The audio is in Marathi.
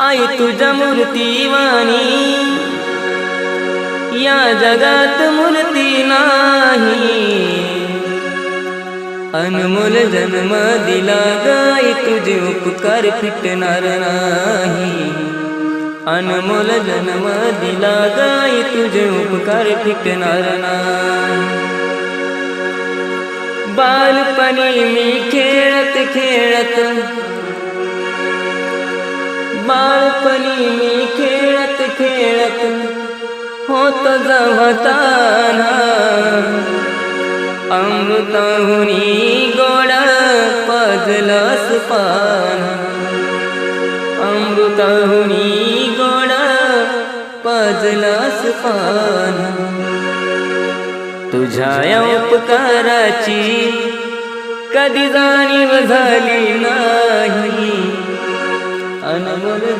आई तुझ्या मूर्तीवाणी या जगात मूर्ती नाही। अनमोल जन्म दिला गाई तुझे उपकार फिटणार नाही। अनमोल जन्म दिला गाई तुझे उपकार फिटणार नाही। बालपणी मी खेळत खेळत बालपणी मी खेळत खेळत होत जवताना। अमृताहुनी गोड पाजलास पान। अमृताहुनी गोड पाजलास पान। तुझ्या या उपकाराची कधी जाणीव झाली नाही। अनमोल